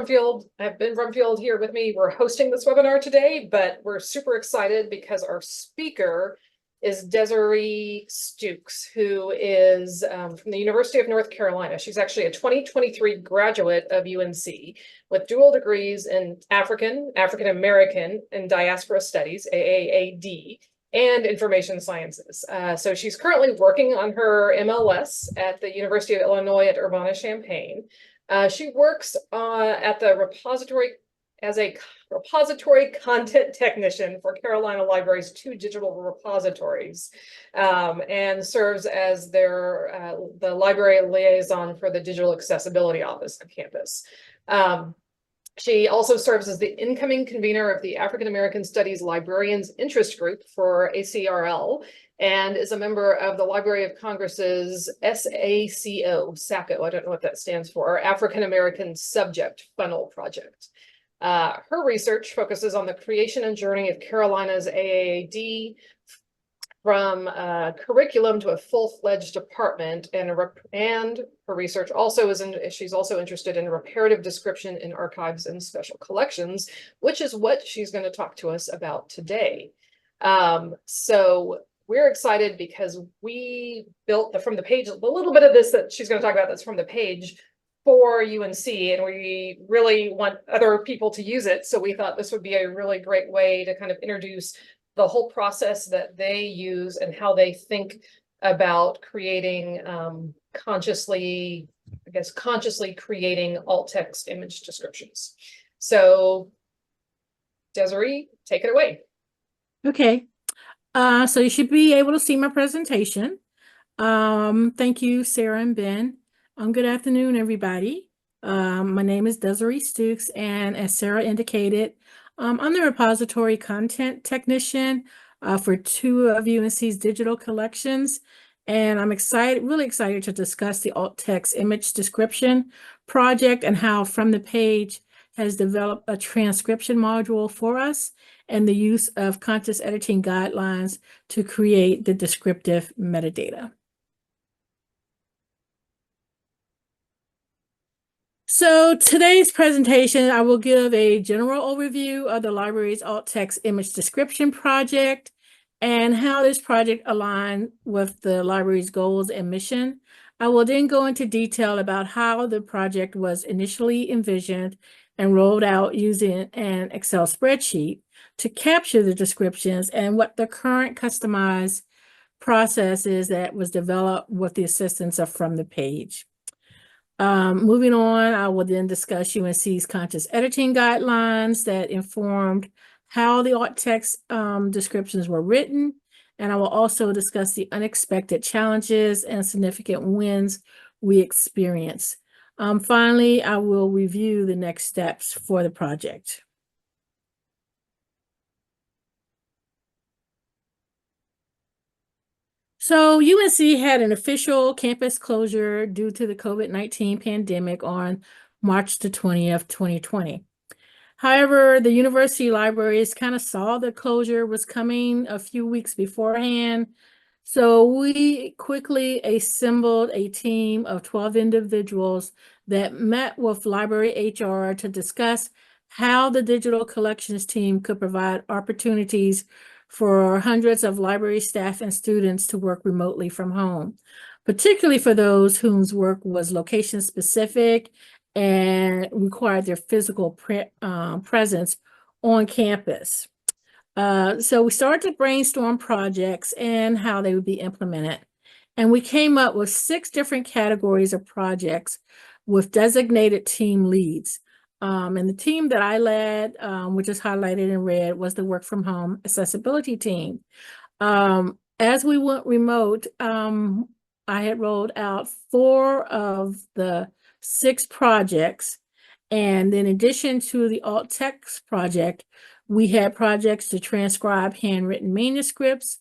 I've been Brumfield here with me. We're hosting this webinar today, but we're super excited because our speaker is Deseree Stukes, who is from the University of North Carolina. She's actually a 2023 graduate of UNC with dual degrees in African American, and Diaspora Studies, AAAD, and Information Sciences. So she's currently working on her MLS at the University of Illinois at Urbana-Champaign. She works at the repository as a repository content technician for Carolina Library's 2 digital repositories, and serves as the Library Liaison for the Digital Accessibility Office on campus. She also serves as the Incoming Convener of the African American Studies Librarians Interest Group for ACRL, and is a member of the Library of Congress's SACO, I don't know what that stands for, African American Subject Funnel Project. Her research focuses on the creation and journey of Carolina's AAAD from curriculum to a full-fledged department, and her research also she's also interested in reparative description in archives and special collections, which is what she's going to talk to us about today. So we're excited because we built the From the Page, a little bit of this that she's going to talk about that's from the page for UNC, and we really want other people to use it. So we thought this would be a really great way to kind of introduce the whole process that they use and how they think about creating consciously creating alt text image descriptions. So Deseree, take it away. Okay. So you should be able to see my presentation. Thank you, Sarah and Ben. Good afternoon, everybody. My name is Deseree Stukes, and as Sarah indicated, I'm the repository content technician for 2 of UNC's digital collections, and I'm really excited to discuss the alt text image description project and how From the Page has developed a transcription module for us and the use of conscious editing guidelines to create the descriptive metadata. So today's presentation, I will give a general overview of the library's alt text image description project and how this project aligns with the library's goals and mission. I will then go into detail about how the project was initially envisioned and rolled out using an Excel spreadsheet to capture the descriptions and what the current customized process is that was developed with the assistance of From the Page. Moving on, I will then discuss UNC's conscious editing guidelines that informed how the alt text descriptions were written, and I will also discuss the unexpected challenges and significant wins we experienced. Finally, I will review the next steps for the project. So UNC had an official campus closure due to the COVID-19 pandemic on March the 20th, 2020. However, the university libraries kind of saw the closure was coming a few weeks beforehand. So we quickly assembled a team of 12 individuals that met with library HR to discuss how the digital collections team could provide opportunities for hundreds of library staff and students to work remotely from home, particularly for those whose work was location specific and required their physical presence on campus. So we started to brainstorm projects and how they would be implemented. And we came up with 6 different categories of projects with designated team leads. And the team that I led, which is highlighted in red, was the work from home accessibility team. As we went remote, I had rolled out 4 of the 6 projects. And in addition to the alt text project, we had projects to transcribe handwritten manuscripts,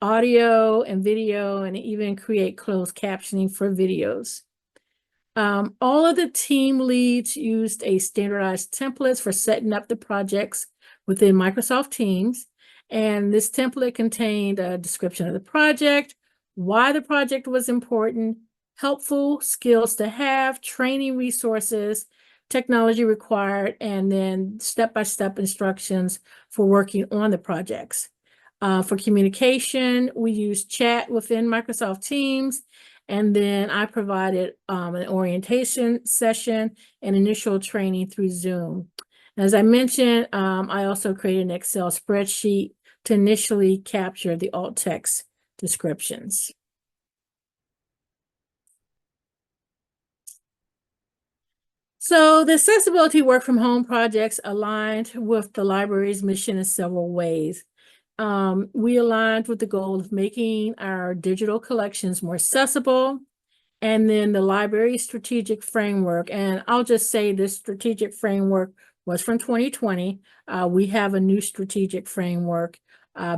audio and video, and even create closed captioning for videos. All of the team leads used a standardized templates for setting up the projects within Microsoft Teams. And this template contained a description of the project, why the project was important, helpful skills to have, training resources, technology required, and then step-by-step instructions for working on the projects. For communication, we use chat within Microsoft Teams, and then I provided an orientation session and initial training through Zoom. As I mentioned, I also created an Excel spreadsheet to initially capture the alt text descriptions. So the accessibility work from home projects aligned with the library's mission in several ways. We aligned with the goal of making our digital collections more accessible, and then the library strategic framework. And I'll just say this strategic framework was from 2020. We have a new strategic framework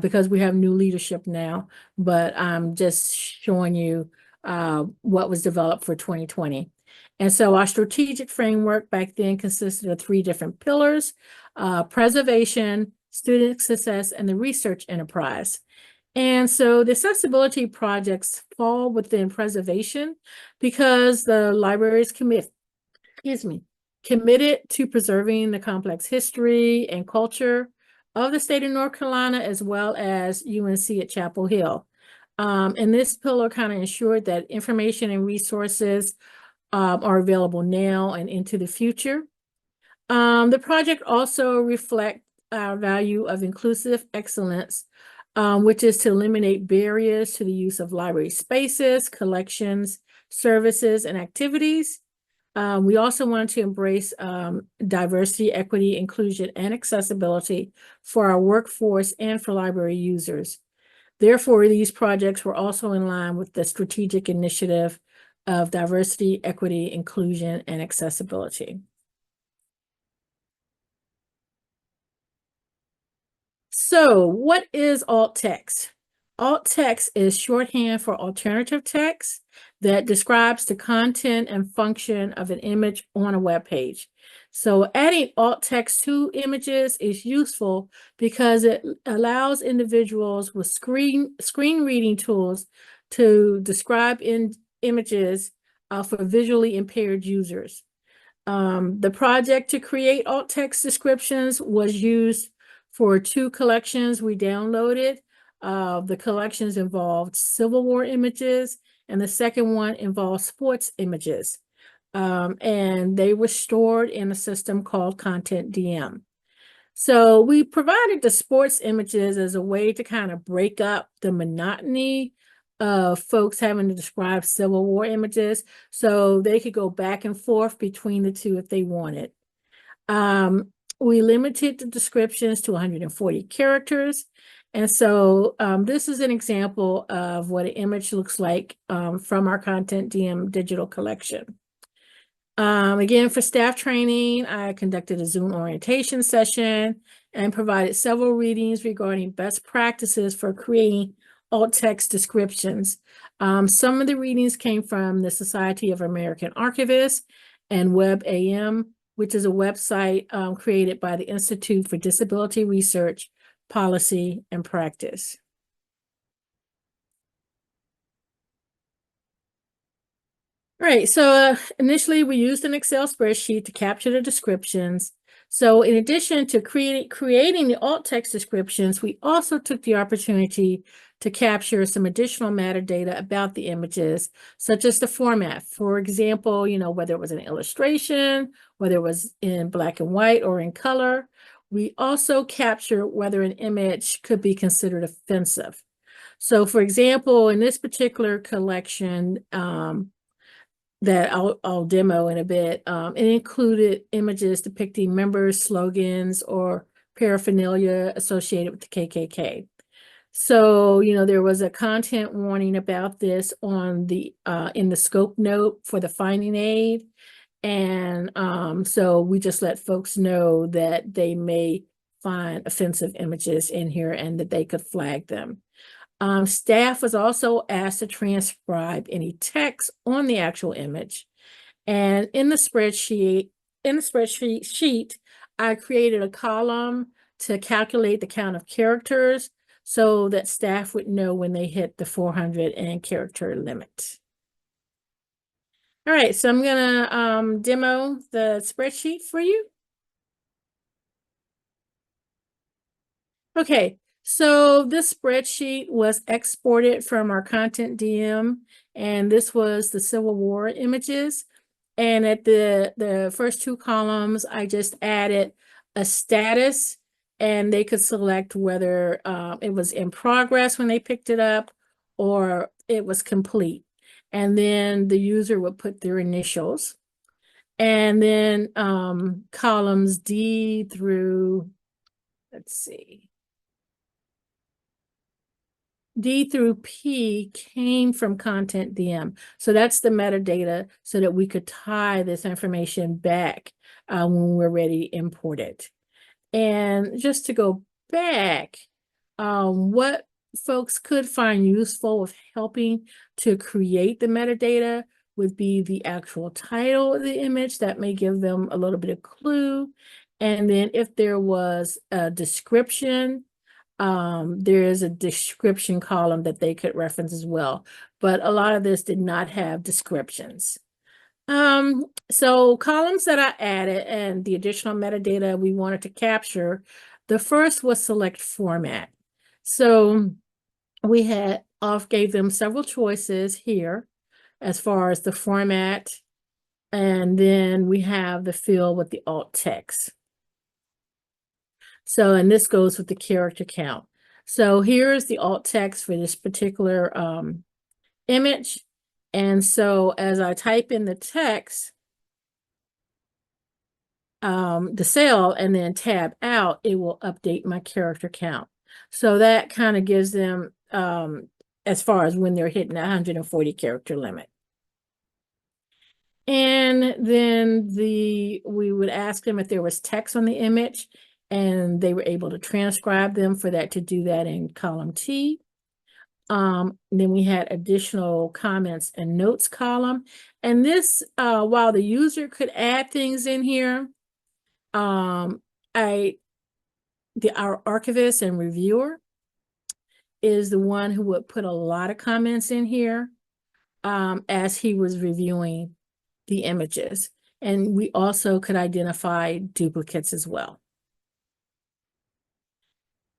because we have new leadership now, but I'm just showing you what was developed for 2020. And so our strategic framework back then consisted of 3 different pillars: preservation, student success, and the research enterprise. And so the accessibility projects fall within preservation because the library is committed to preserving the complex history and culture of the state of North Carolina, as well as UNC at Chapel Hill. And this pillar kind of ensured that information and resources are available now and into the future. The project also reflects our value of inclusive excellence, which is to eliminate barriers to the use of library spaces, collections, services, and activities. We also wanted to embrace diversity, equity, inclusion, and accessibility for our workforce and for library users. Therefore, these projects were also in line with the strategic initiative of diversity, equity, inclusion, and accessibility. So what is alt text? Alt text is shorthand for alternative text that describes the content and function of an image on a web page. So adding alt text to images is useful because it allows individuals with screen reading tools to describe images for visually impaired users. The project to create alt text descriptions was used for 2 collections we downloaded. The collections involved Civil War images, and the second one involved sports images. And they were stored in a system called Content DM. So we provided the sports images as a way to kind of break up the monotony of folks having to describe Civil War images, so they could go back and forth between the 2 if they wanted. We limited the descriptions to 140 characters. And so this is an example of what an image looks like from our Content DM digital collection. Again, for staff training, I conducted a Zoom orientation session and provided several readings regarding best practices for creating alt text descriptions. Some of the readings came from the Society of American Archivists and WebAM, which is a website created by the Institute for Disability Research, Policy, and Practice. All right, so initially we used an Excel spreadsheet to capture the descriptions. So in addition to creating the alt text descriptions, we also took the opportunity to capture some additional metadata about the images, such as the format. For example, whether it was an illustration, whether it was in black and white or in color. We also capture whether an image could be considered offensive. So for example, in this particular collection, that I'll demo in a bit, it included images depicting members, slogans, or paraphernalia associated with the KKK. So, there was a content warning about this on the in the scope note for the finding aid. And so we just let folks know that they may find offensive images in here and that they could flag them. Staff was also asked to transcribe any text on the actual image. And in the spreadsheet sheet, I created a column to calculate the count of characters so that staff would know when they hit the 400 character limit. All right, so I'm gonna demo the spreadsheet for you. Okay, so this spreadsheet was exported from our content DM, and this was the Civil War images. And at the first two columns, I just added a status, and they could select whether it was in progress when they picked it up or it was complete. And then the user would put their initials. And then columns D through, let's see, D through P came from Content DM. So that's the metadata so that we could tie this information back when we're ready to import it. And just to go back, what folks could find useful with helping to create the metadata would be the actual title of the image. That may give them a little bit of clue. And then if there was a description, there is a description column that they could reference as well. But a lot of this did not have descriptions. So columns that I added and the additional metadata we wanted to capture, the first was select format. So we gave them several choices here as far as the format, and then we have the field with the alt text. So, and this goes with the character count. So here's the alt text for this particular image. And so as I type in the text, the cell and then tab out, it will update my character count. So that kind of gives them, as far as when they're hitting that 140 character limit. And then we would ask them if there was text on the image, and they were able to transcribe them for that to do that in column T. Then we had additional comments and notes column. And this, while the user could add things in here, our archivist and reviewer is the one who would put a lot of comments in here as he was reviewing the images. And we also could identify duplicates as well.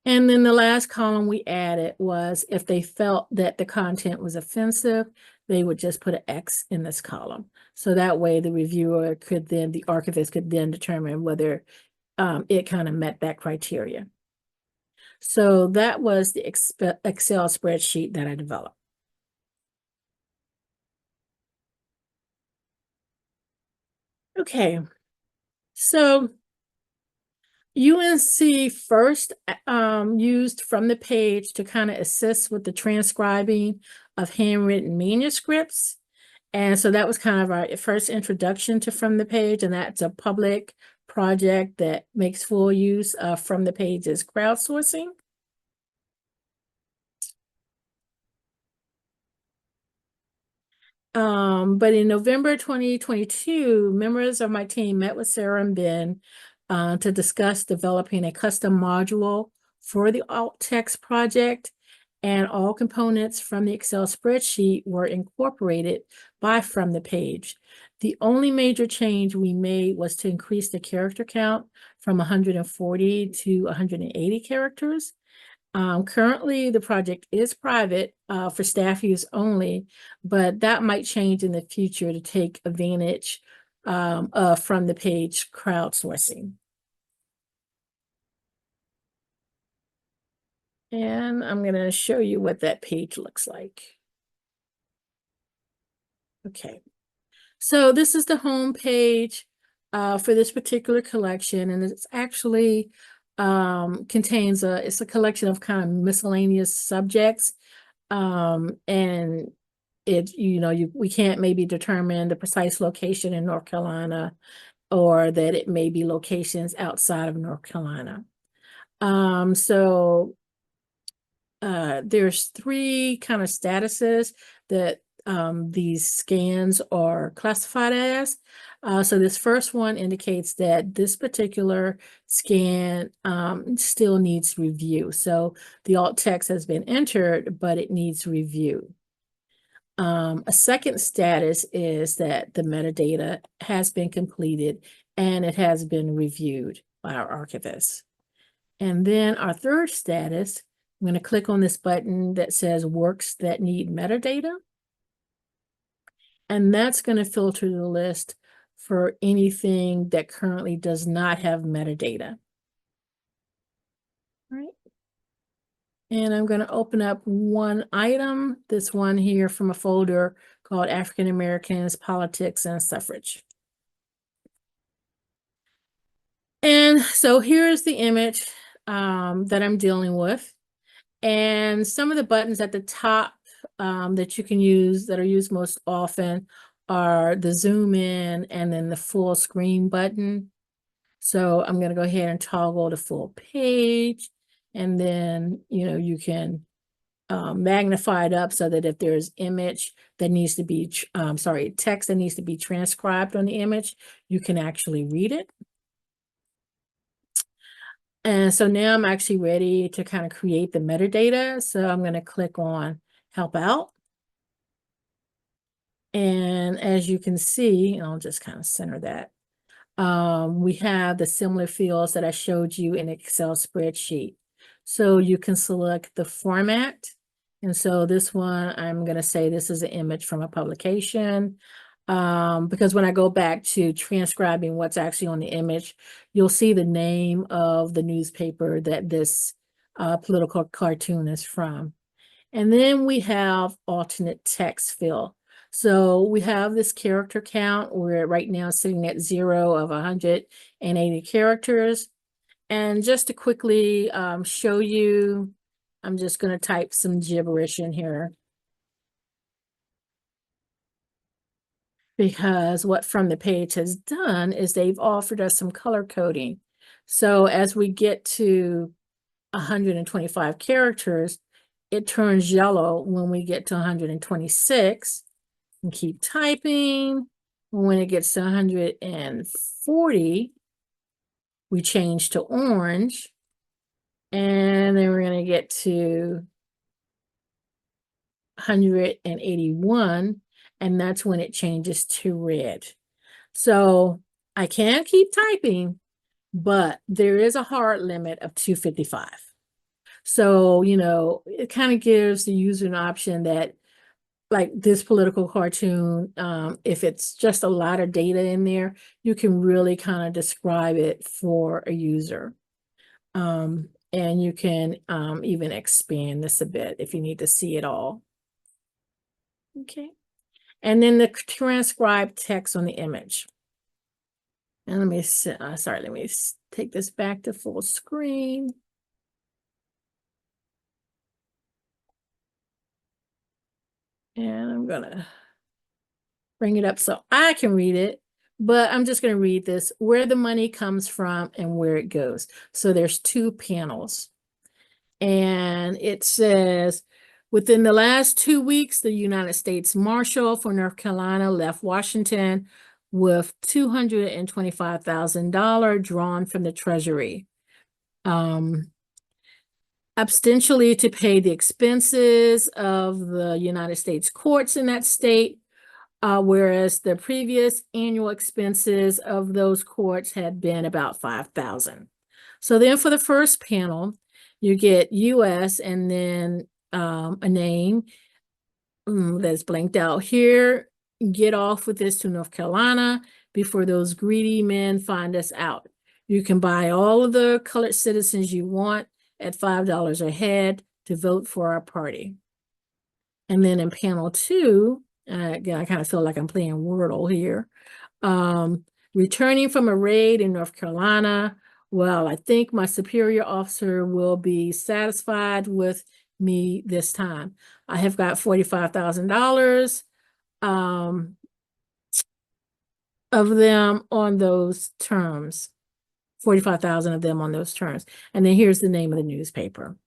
And then the last column we added was if they felt that the content was offensive, they would just put an X in this column. So that way the reviewer could then, the archivist could then determine whether it kind of met that criteria. So that was the Excel spreadsheet that I developed. Okay, so UNC first used FromThePage to kind of assist with the transcribing of handwritten manuscripts. And so that was kind of our first introduction to FromThePage, and that's a public project that makes full use of FromThePage's crowdsourcing. But in November 2022, members of my team met with Sarah and Ben to discuss developing a custom module for the alt text project, and all components from the Excel spreadsheet were incorporated by FromThePage. The only major change we made was to increase the character count from 140 to 180 characters. Currently, the project is private for staff use only, but that might change in the future to take advantage of FromThePage crowdsourcing. And I'm going to show you what that page looks like. Okay, so this is the home page for this particular collection, and it's actually contains it's a collection of kind of miscellaneous subjects, and it, we can't maybe determine the precise location in North Carolina, or that it may be locations outside of North Carolina. So there's three kind of statuses that these scans are classified as. So this first one indicates that this particular scan still needs review. So the alt text has been entered, but it needs review. A second status is that the metadata has been completed and it has been reviewed by our archivist. And then our third status, I'm going to click on this button that says works that need metadata. And that's going to filter the list for anything that currently does not have metadata. All right. And I'm going to open up one item, this one here from a folder called African Americans, Politics, and Suffrage. And so here's the image that I'm dealing with. And some of the buttons at the top that you can use, that are used most often, are the zoom in and then the full screen button. So I'm going to go ahead and toggle the full page. And then, you can magnify it up so that if there's image that needs to be, text that needs to be transcribed on the image, you can actually read it. And so now I'm actually ready to kind of create the metadata. So I'm going to click on Help Out. And as you can see, I'll just kind of center that. We have the similar fields that I showed you in Excel spreadsheet. So you can select the format. And so this one, I'm going to say this is an image from a publication. Because when I go back to transcribing what's actually on the image, you'll see the name of the newspaper that this political cartoon is from. And then we have alternate text fill. So we have this character count. We're right now sitting at 0 of 180 characters. And just to quickly show you, I'm just going to type some gibberish in here. Because what FromThePage has done is they've offered us some color coding. So as we get to 125 characters, it turns yellow when we get to 126. And keep typing. When it gets to 140, we change to orange. And then we're going to get to 181. And that's when it changes to red. So I can keep typing, but there is a hard limit of 255. So, it kind of gives the user an option that, like this political cartoon, if it's just a lot of data in there, you can really kind of describe it for a user. And you can even expand this a bit if you need to see it all. Okay. And then the transcribed text on the image. And let me take this back to full screen. And I'm going to bring it up so I can read it, but I'm just going to read this, where the money comes from and where it goes. So there's 2 panels. And it says, within the last 2 weeks, the United States Marshal for North Carolina left Washington with $225,000 drawn from the Treasury. Ostensibly to pay the expenses of the United States courts in that state, whereas the previous annual expenses of those courts had been about $5,000. So then for the first panel, you get U.S. and then a name that's blanked out here. Get off with this to North Carolina before those greedy men find us out. You can buy all of the colored citizens you want at $5 a head to vote for our party. And then in panel 2, again, I kind of feel like I'm playing Wordle here. Returning from a raid in North Carolina, well, I think my superior officer will be satisfied with me this time. I have got $45,000 of them on those terms. 45,000 of them on those terms. And then here's the name of the newspaper.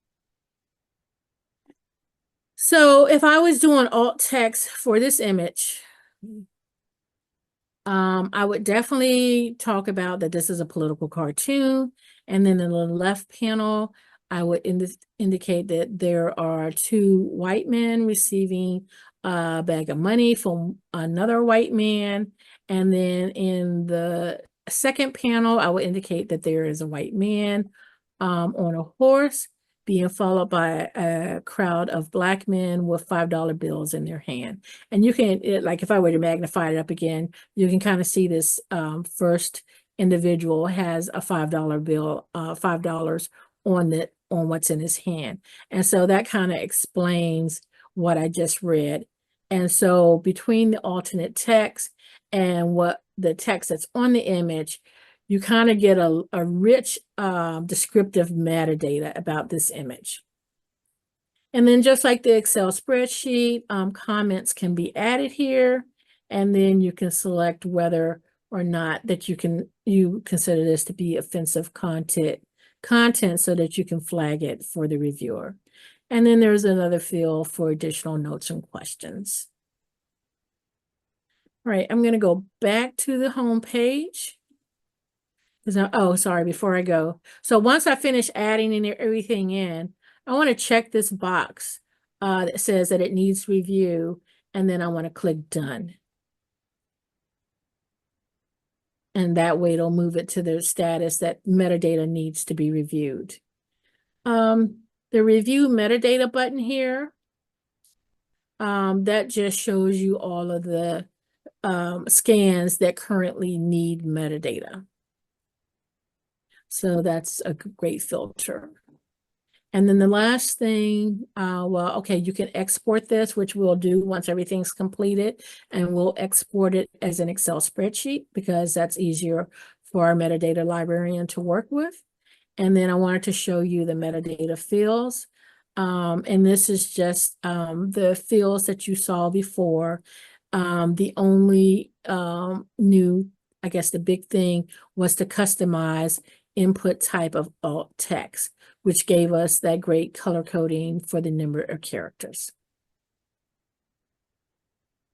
So if I was doing alt text for this image, I would definitely talk about that this is a political cartoon. And then in the left panel, I would indicate that there are 2 white men receiving a bag of money from another white man. And then in the second panel, I will indicate that there is a white man on a horse being followed by a crowd of Black men with $5 bills in their hand. And you can, like if I were to magnify it up again, you can kind of see this first individual has a $5 bill, $5 on what's in his hand. And so that kind of explains what I just read. And so between the alternate text and what the text that's on the image, you kind of get a rich descriptive metadata about this image. And then just like the Excel spreadsheet, comments can be added here, and then you can select whether or not that you consider this to be offensive content so that you can flag it for the reviewer. And then there's another field for additional notes and questions. All right, I'm going to go back to the home page. Oh, sorry, before I go. So once I finish adding everything in, I want to check this box that says that it needs review, and then I want to click done. And that way it'll move it to the status that metadata needs to be reviewed. The review metadata button here, that just shows you all of the scans that currently need metadata. So that's a great filter. And then the last thing, well, okay, you can export this, which we'll do once everything's completed, and we'll export it as an Excel spreadsheet because that's easier for our metadata librarian to work with. And then I wanted to show you the metadata fields. And this is just the fields that you saw before. The only new, I guess the big thing was to customize input type of alt text, which gave us that great color coding for the number of characters.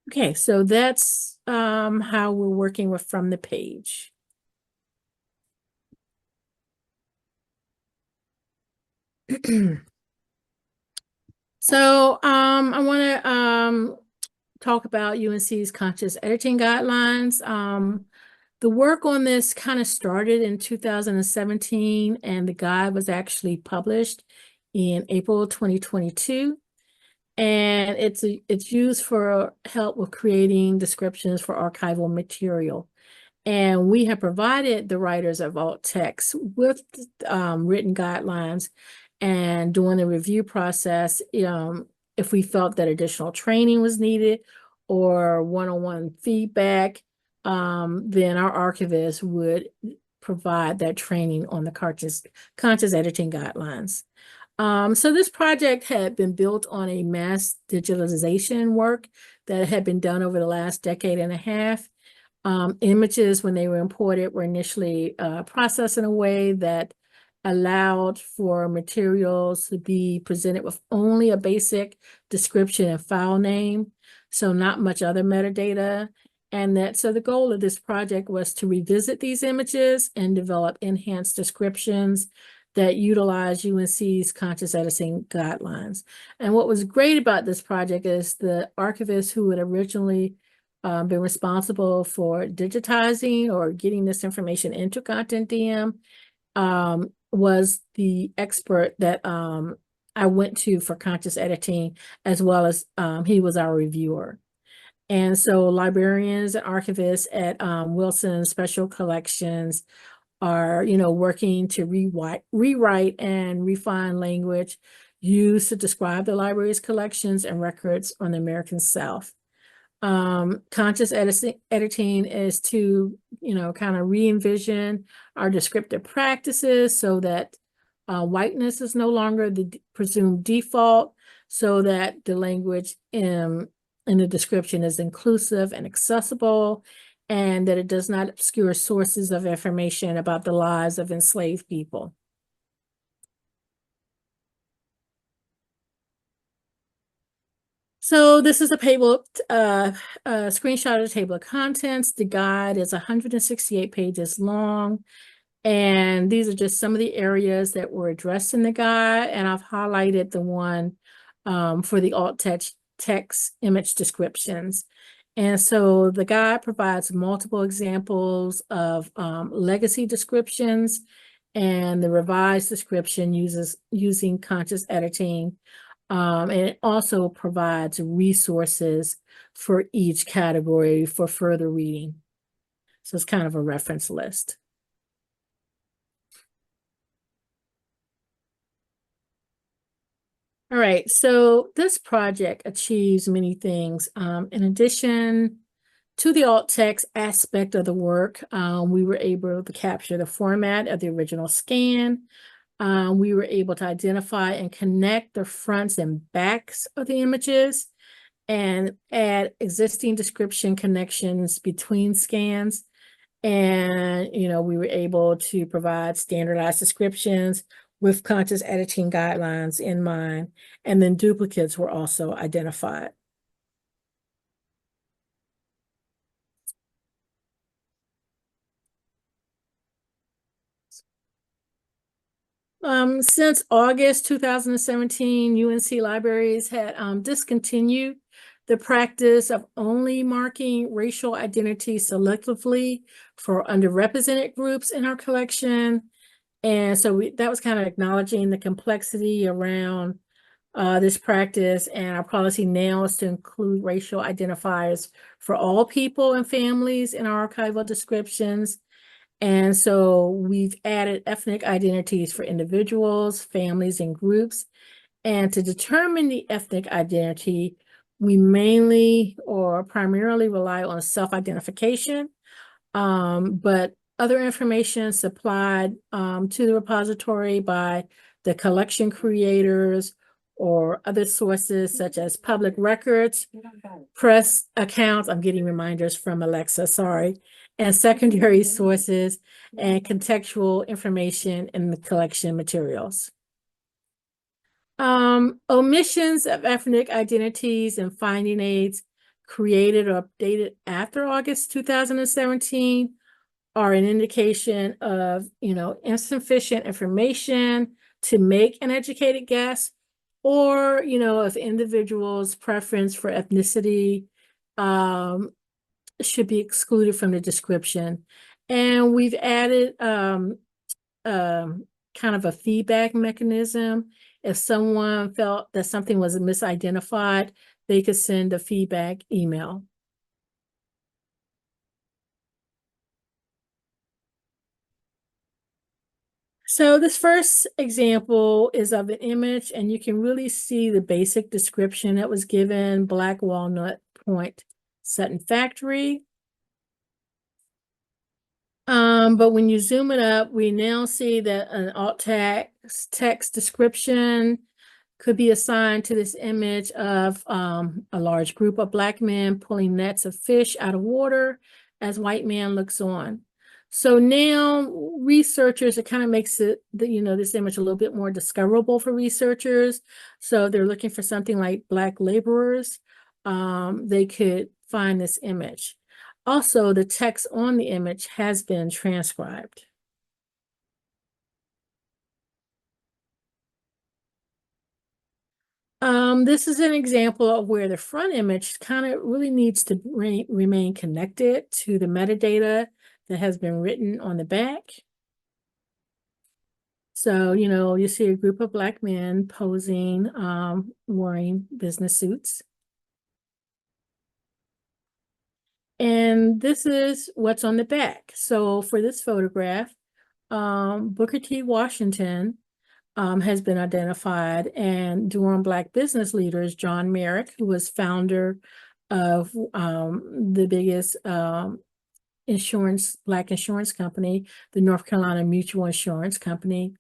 Okay, so that's how we're working with From the Page. So I want to talk about UNC's conscious editing guidelines. The work on this kind of started in 2017, and the guide was actually published in April 2022. And it's used for help with creating descriptions for archival material. And we have provided the writers of alt text with written guidelines, and during the review process, if we felt that additional training was needed or one-on-one feedback, then our archivist would provide that training on the conscious editing guidelines. So this project had been built on a mass digitalization work that had been done over the last decade and a half. Images, when they were imported, were initially processed in a way that allowed for materials to be presented with only a basic description and file name, so not much other metadata. And so the goal of this project was to revisit these images and develop enhanced descriptions that utilize UNC's conscious editing guidelines. And what was great about this project is the archivist who had originally been responsible for digitizing or getting this information into Content DM was the expert that I went to for conscious editing, as well as he was our reviewer. And so librarians and archivists at Wilson Special Collections are, working to rewrite and refine language used to describe the library's collections and records on the American South. Conscious editing is to, kind of re-envision our descriptive practices so that whiteness is no longer the presumed default, so that the language in the description is inclusive and accessible, and that it does not obscure sources of information about the lives of enslaved people. So this is a table, screenshot of the table of contents. The guide is 168 pages long, and these are just some of the areas that were addressed in the guide, and I've highlighted the one for the alt text image descriptions. And so the guide provides multiple examples of legacy descriptions, and the revised description using conscious editing. And it also provides resources for each category for further reading. So it's kind of a reference list. All right, so this project achieves many things. In addition to the alt text aspect of the work, we were able to capture the format of the original scan. We were able to identify and connect the fronts and backs of the images and add existing description connections between scans. And, we were able to provide standardized descriptions with conscious editing guidelines in mind, and then duplicates were also identified. Since August 2017, UNC Libraries had discontinued the practice of only marking racial identity selectively for underrepresented groups in our collection. And so that was kind of acknowledging the complexity around this practice, and our policy now is to include racial identifiers for all people and families in our archival descriptions. And so we've added ethnic identities for individuals, families, and groups. And to determine the ethnic identity, we mainly or primarily rely on self-identification, but other information supplied to the repository by the collection creators or other sources such as public records, press accounts, I'm getting reminders from Alexa, sorry, and secondary sources and contextual information in the collection materials. Omissions of ethnic identities and finding aids created or updated after August 2017 are an indication of, insufficient information to make an educated guess, or, if individuals' preference for ethnicity should be excluded from the description. And we've added kind of a feedback mechanism. If someone felt that something was misidentified, they could send a feedback email. So this first example is of an image, and you can really see the basic description that was given: Black Walnut Point Sutton Factory. But when you zoom it up, we now see that an alt text description could be assigned to this image of a large group of Black men pulling nets of fish out of water as white man looks on. So now researchers, it kind of makes it, this image a little bit more discoverable for researchers. So they're looking for something like Black laborers. They could find this image. Also, the text on the image has been transcribed. This is an example of where the front image kind of really needs to remain connected to the metadata that has been written on the back. So, you see a group of Black men posing, wearing business suits. And this is what's on the back. So for this photograph, Booker T. Washington has been identified, and Durham Black business leaders, John Merrick, who was founder of the biggest Black insurance company, the North Carolina Mutual Insurance Company,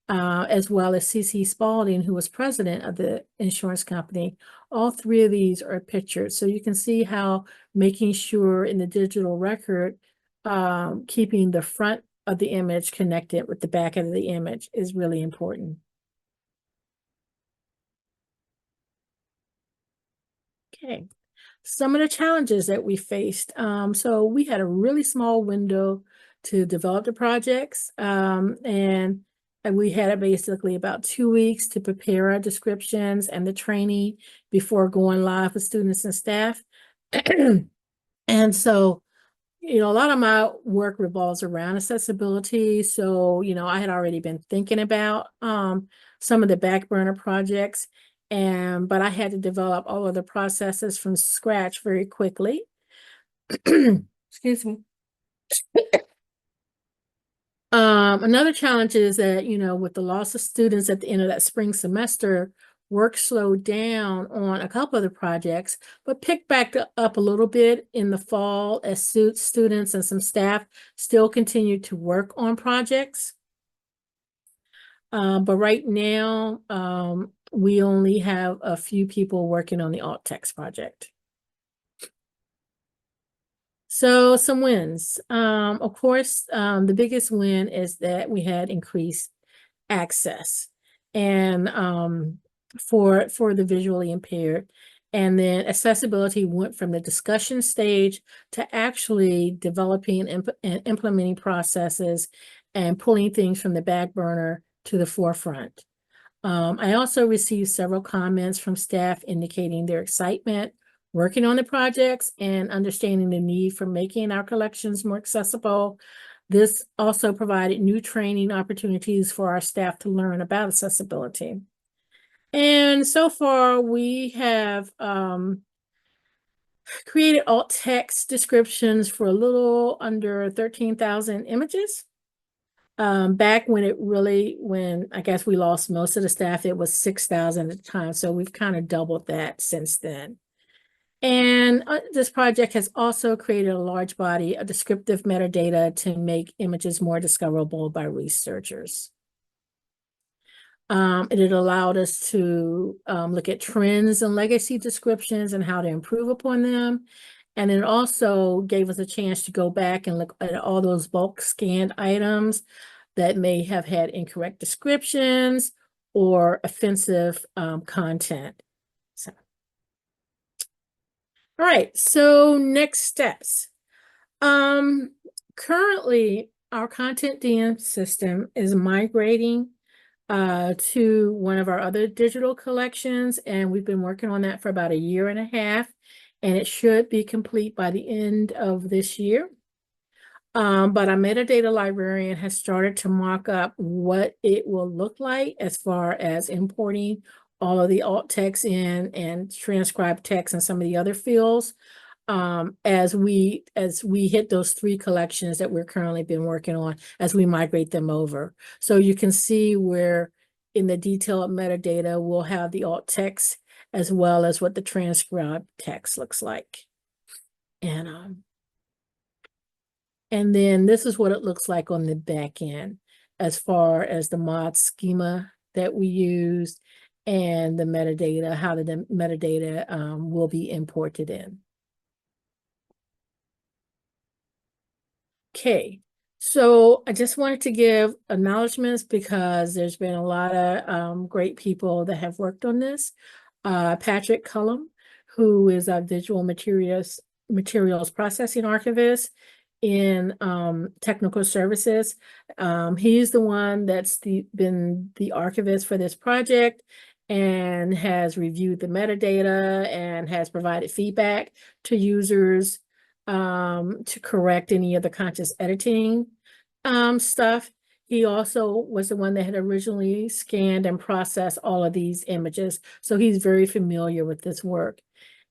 as well as C.C. Spalding, who was president of the insurance company. All three of these are pictured. So you can see how making sure in the digital record, keeping the front of the image connected with the back of the image is really important. Okay, some of the challenges that we faced. So we had a really small window to develop the projects, and we had basically about 2 weeks to prepare our descriptions and the training before going live with students and staff. And so, a lot of my work revolves around accessibility. So, I had already been thinking about some of the back burner projects, but I had to develop all of the processes from scratch very quickly. Excuse me. Another challenge is that, with the loss of students at the end of that spring semester, work slowed down on a couple of the projects, but picked back up a little bit in the fall as students and some staff still continued to work on projects. But right now, we only have a few people working on the alt text project. So some wins. Of course, the biggest win is that we had increased access and for the visually impaired. And then accessibility went from the discussion stage to actually developing and implementing processes and pulling things from the back burner to the forefront. I also received several comments from staff indicating their excitement working on the projects and understanding the need for making our collections more accessible. This also provided new training opportunities for our staff to learn about accessibility. And so far, we have created alt text descriptions for a little under 13,000 images. Back when I guess we lost most of the staff, it was 6,000 at the time. So we've kind of doubled that since then. And this project has also created a large body of descriptive metadata to make images more discoverable by researchers. It had allowed us to look at trends and legacy descriptions and how to improve upon them. And it also gave us a chance to go back and look at all those bulk scanned items that may have had incorrect descriptions or offensive content. So. All right, so next steps. Currently, our content DM system is migrating to one of our other digital collections, and we've been working on that for about 1.5 years, and it should be complete by the end of this year. But our metadata librarian has started to mock up what it will look like as far as importing all of the alt text in and transcribed text and some of the other fields as we hit those 3 collections that we're currently been working on as we migrate them over. So you can see where in the detailed metadata, we'll have the alt text as well as what the transcribed text looks like. And then this is what it looks like on the back end as far as the mod schema that we used and the metadata, how the metadata will be imported in. Okay, so I just wanted to give acknowledgements because there's been a lot of great people that have worked on this. Patrick Cullum, who is a visual materials processing archivist in technical services. He's the one that's been the archivist for this project and has reviewed the metadata and has provided feedback to users to correct any of the conscious editing stuff. He also was the one that had originally scanned and processed all of these images. So he's very familiar with this work.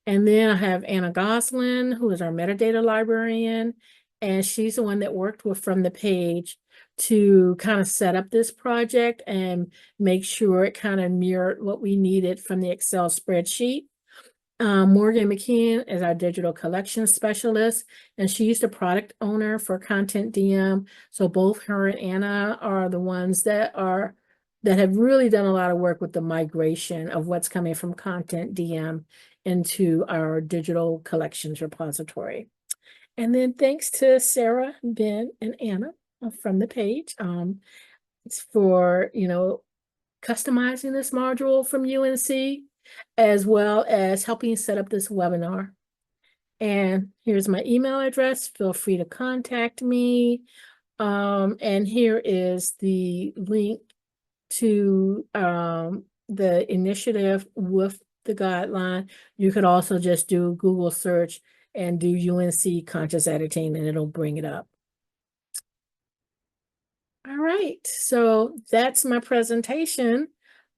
And then I have Anna Goslin, who is our metadata librarian, and she's the one that worked with FromThePage to kind of set up this project and make sure it kind of mirrored what we needed from the Excel spreadsheet. Morgan McKeon is our digital collections specialist, and she's the product owner for Content DM. So both her and Anna are the ones that have really done a lot of work with the migration of what's coming from Content DM into our digital collections repository. And then thanks to Sarah, Ben, and Anna from the page for, customizing this module from UNC, as well as helping set up this webinar. And here's my email address. Feel free to contact me. And here is the link to the initiative with the guideline, you could also just do Google search and do UNC conscious editing, and it'll bring it up. All right, so that's my presentation.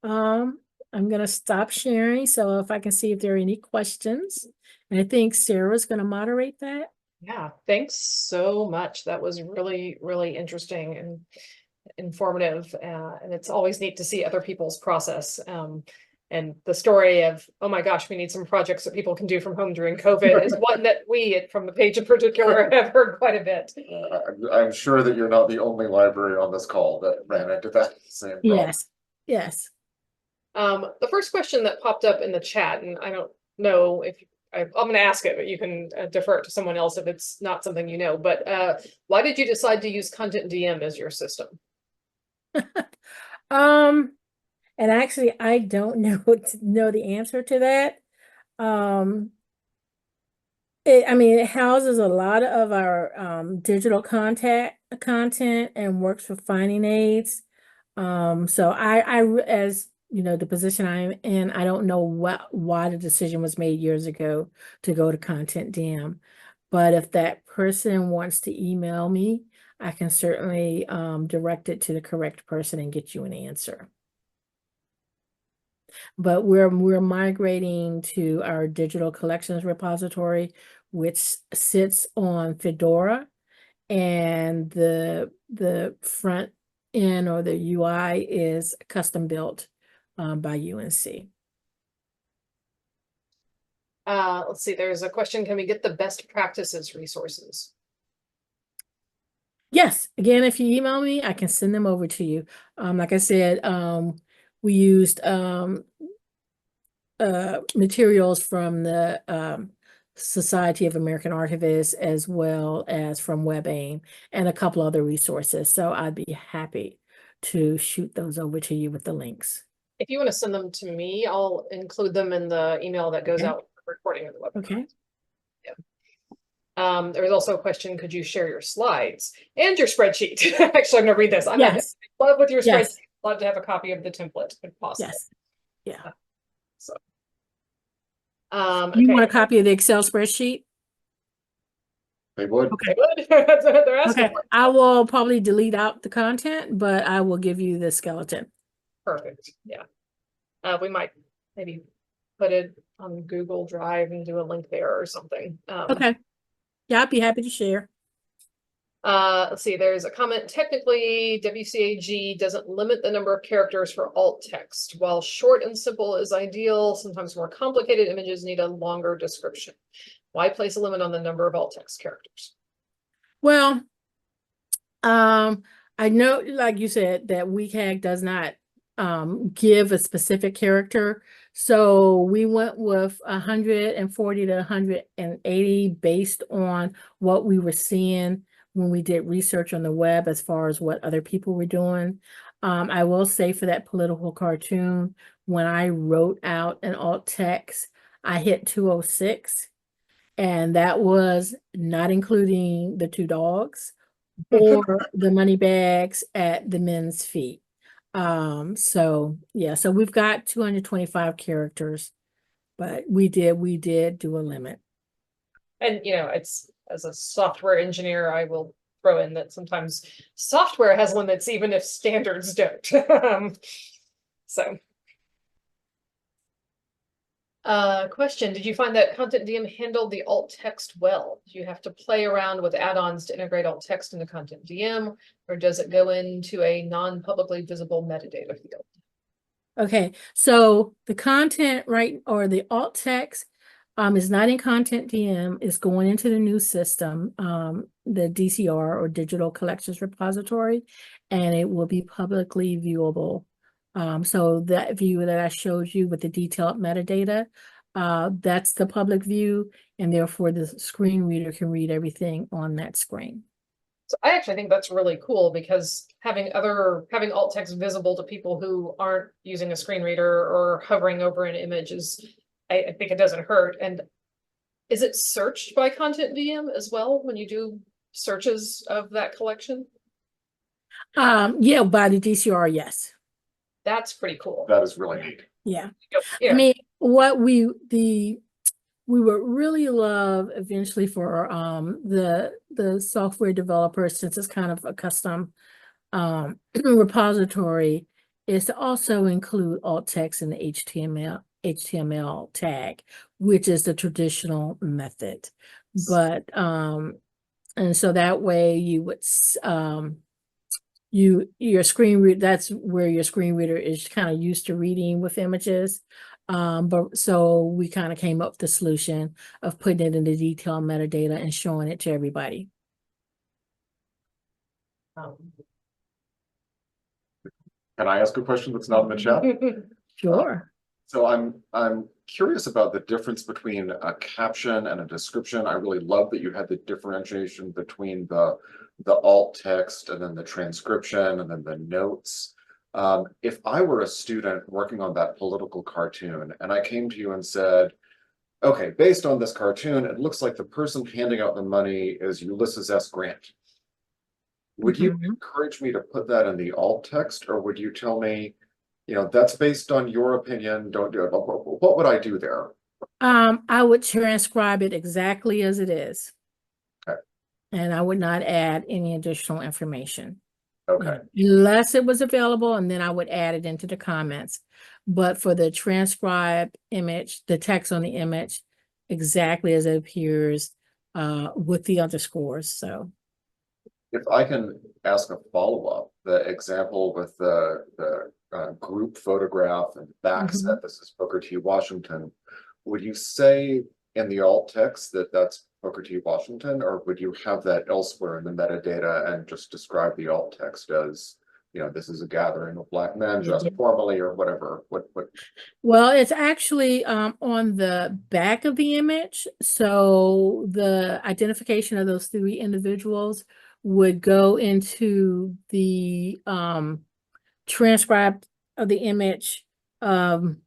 I'm going to stop sharing, so if I can see if there are any questions. And I think Sarah's going to moderate that. Yeah, thanks so much. That was really, really interesting and informative. And it's always neat to see other people's process. And the story of, oh my gosh, we need some projects that people can do from home during COVID is one that we at From the Page in particular have heard quite a bit. I'm sure that you're not the only library on this call that ran into that same problem. Yes, yes. The first question that popped up in the chat, and I don't know if I'm going to ask it, but you can defer it to someone else if it's not something you know. But why did you decide to use Content DM as your system? And actually, I don't know the answer to that. It houses a lot of our digital content and works with finding aids. So I as you know, the position I'm in, I don't know why the decision was made years ago to go to Content DM. But if that person wants to email me, I can certainly direct it to the correct person and get you an answer. But we're migrating to our digital collections repository, which sits on Fedora, and the front end or the UI is custom built by UNC. Let's see, there's a question. Can we get the best practices resources? Yes, again, if you email me, I can send them over to you. Like I said, we used materials from the Society of American Archivists, as well as from WebAIM and a couple other resources. So I'd be happy to shoot those over to you with the links. If you want to send them to me, I'll include them in the email that goes out with the recording of the webinar. Okay. Yeah. There was also a question, could you share your slides and your spreadsheet? Actually, I'm going to read this. I'm in love with your spreadsheet. Love to have a copy of the template if possible. Yes. Yeah. So. You want a copy of the Excel spreadsheet? They would. Okay. They would. That's what they're asking for. I will probably delete out the content, but I will give you the skeleton. Perfect. Yeah. We might maybe put it on Google Drive and do a link there or something. Okay. Yeah, I'd be happy to share. Let's see, there's a comment. Technically, WCAG doesn't limit the number of characters for alt text. While short and simple is ideal, sometimes more complicated images need a longer description. Why place a limit on the number of alt text characters? Well, I know, like you said, that WCAG does not give a specific character. So we went with 140 to 180 based on what we were seeing when we did research on the web as far as what other people were doing. I will say for that political cartoon, when I wrote out an alt text, I hit 206, and that was not including the 2 dogs or the money bags at the men's feet. So yeah, so we've got 225 characters, but we did do a limit. And you know, it's, as a software engineer, I will throw in that sometimes software has limits even if standards don't. So question, did you find that Content DM handled the alt text well? Do you have to play around with add-ons to integrate alt text into Content DM, or does it go into a non-publicly visible metadata field? Okay, so the content, right, or the alt text is not in Content DM, it's going into the new system, the DCR or Digital Collections Repository, and it will be publicly viewable. So that view that I showed you with the detailed metadata, that's the public view, and therefore the screen reader can read everything on that screen. So I actually think that's really cool, because having alt text visible to people who aren't using a screen reader or hovering over an image is, I think it doesn't hurt. And is it searched by Content DM as well when you do searches of that collection? Yeah, by the DCR, yes. That's pretty cool. That is really neat. Yeah. Yeah. I mean, what we would really love eventually for the software developers, since it's kind of a custom repository, is to also include alt text in the HTML tag, which is the traditional method. But and so that way you would your screen read, that's where your screen reader is kind of used to reading with images. But so we kind of came up with the solution of putting it in the detailed metadata and showing it to everybody. Can I ask a question that's not in the chat? Sure. So I'm curious about the difference between a caption and a description. I really love that you had the differentiation between the alt text and then the transcription and then the notes. If I were a student working on that political cartoon and I came to you and said, okay, based on this cartoon, it looks like the person handing out the money is Ulysses S. Grant. Would you encourage me to put that in the alt text, or would you tell me, you know, that's based on your opinion, don't do it? What would I do there? I would transcribe it exactly as it is. Okay. And I would not add any additional information. Okay. Unless it was available, and then I would add it into the comments. But for the transcribed image, the text on the image, exactly as it appears with the underscores. So If I can ask a follow-up, the example with the group photograph and backset, this is Booker T. Washington. Would you say in the alt text that that's Booker T. Washington, or would you have that elsewhere in the metadata and just describe the alt text as, you know, this is a gathering of Black men dressed formally or whatever? What? Well, it's actually on the back of the image. So the identification of those three individuals would go into the transcribed of the image on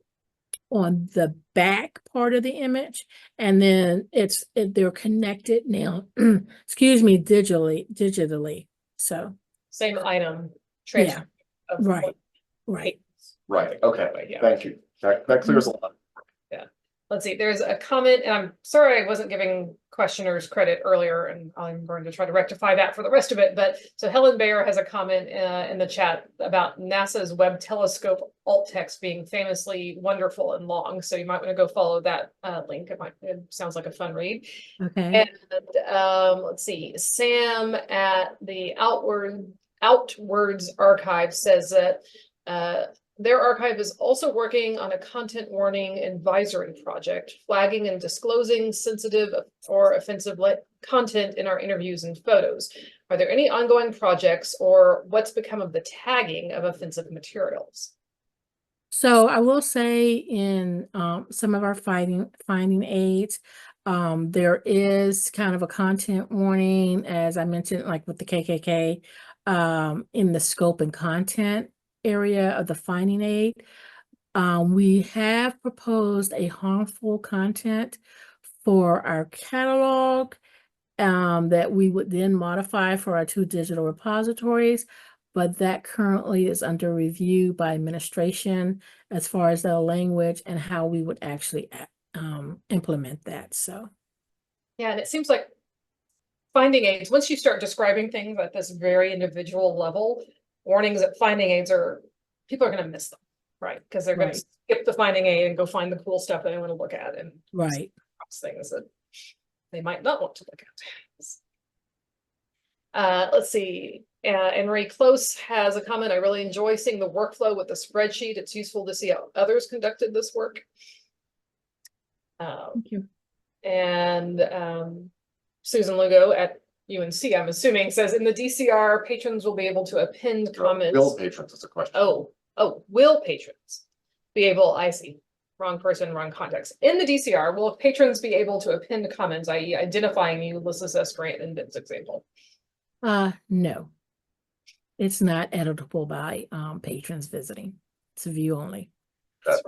the back part of the image, and then they're connected now, excuse me, digitally. So Same item. Yeah. Right. Okay. Yeah. Thank you. That clears a lot. Let's see, there's a comment, and I'm sorry I wasn't giving questioners credit earlier, and I'm going to try to rectify that for the rest of it. But so Helen Bayer has a comment in the chat about NASA's Webb Telescope alt text being famously wonderful and long. So you might want to go follow that link. It sounds like a fun read. Okay. And let's see, Sam at the Outwards Archive says that their archive is also working on a content warning advisory project, flagging and disclosing sensitive or offensive content in our interviews and photos. Are there any ongoing projects, or what's become of the tagging of offensive materials? So I will say in some of our finding aids, there is kind of a content warning, as I mentioned, like with the KKK, in the scope and content area of the finding aid. We have proposed a harmful content for our catalog that we would then modify for our 2 digital repositories, but that currently is under review by administration as far as the language and how we would actually implement that. So yeah, and it seems like finding aids, once you start describing things at this very individual level, warnings that finding aids people are going to miss them, right? Because they're going to skip the finding aid and go find the cool stuff that they want to look at, and things that they might not want to look at. Let's see. And Ray Close has a comment. I really enjoy seeing the workflow with the spreadsheet. It's useful to see how others conducted this work. thank you. And Susan Lugo at UNC, I'm assuming, says in the DCR, patrons will be able to append comments. Will patrons is a question. Oh, will patrons be able, I see, wrong person, wrong context. In the DCR, will patrons be able to append comments, i.e. identifying Ulysses S. Grant in Ben's example? No, it's not editable by patrons visiting. It's a view only.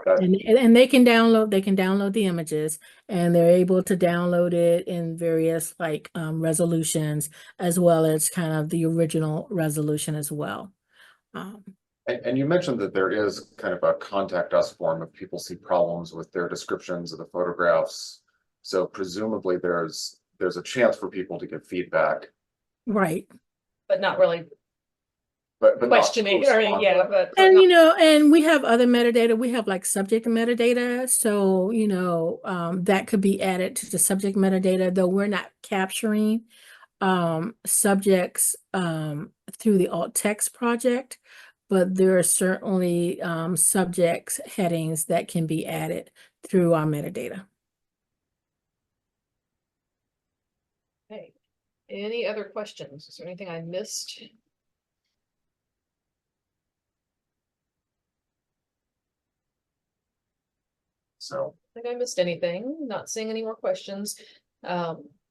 And they can download the images, and they're able to download it in various resolutions, as well as kind of the original resolution as well. And you mentioned that there is kind of a contact us form if people see problems with their descriptions of the photographs. So presumably there's a chance for people to give feedback, Right. But not really but not questioning, I mean, yeah, but. And, not- you know, and we have other metadata. We have like subject metadata. So, you know, that could be added to the subject metadata, though we're not capturing subjects through the alt text project, but there are certainly subjects headings that can be added through our metadata. Okay, any other questions? Is there anything I missed? So I think I missed anything, not seeing any more questions.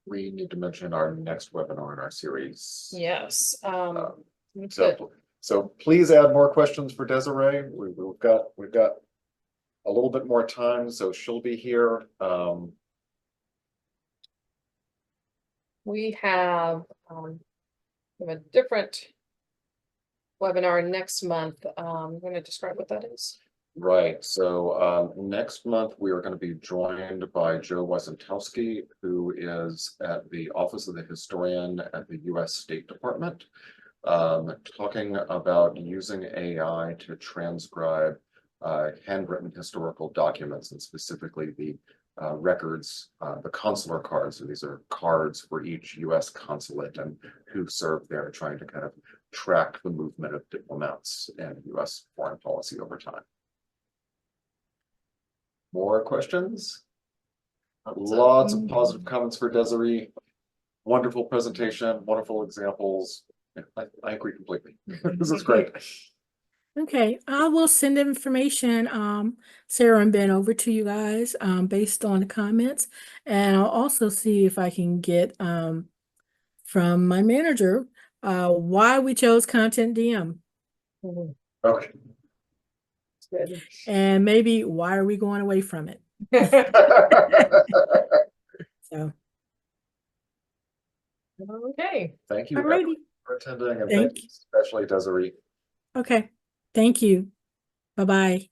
we need to mention our next webinar in our series. Yes, good. So please add more questions for Desiree. We've got a little bit more time, so she'll be here. We have a different webinar next month. I'm going to describe what that is. Right, so next month we are going to be joined by Joe Wysentowski, who is at the Office of the Historian at the U.S. State Department, talking about using AI to transcribe handwritten historical documents, and specifically the records, the consular cards. So these are cards for each U.S. consulate and who served there, trying to kind of track the movement of diplomats and U.S. foreign policy over time. More questions? Lots of positive comments for Desiree. Wonderful presentation, wonderful examples. I agree completely. This is great. Okay, I will send information, Sarah and Ben, over to you guys based on the comments. And I'll also see if I can get from my manager why we chose Content DM. Okay. Good. And maybe why are we going away from it? So. Okay. Thank you Alrighty. for attending, and Thank thank you especially Desiree. Okay. Thank you. Bye-bye.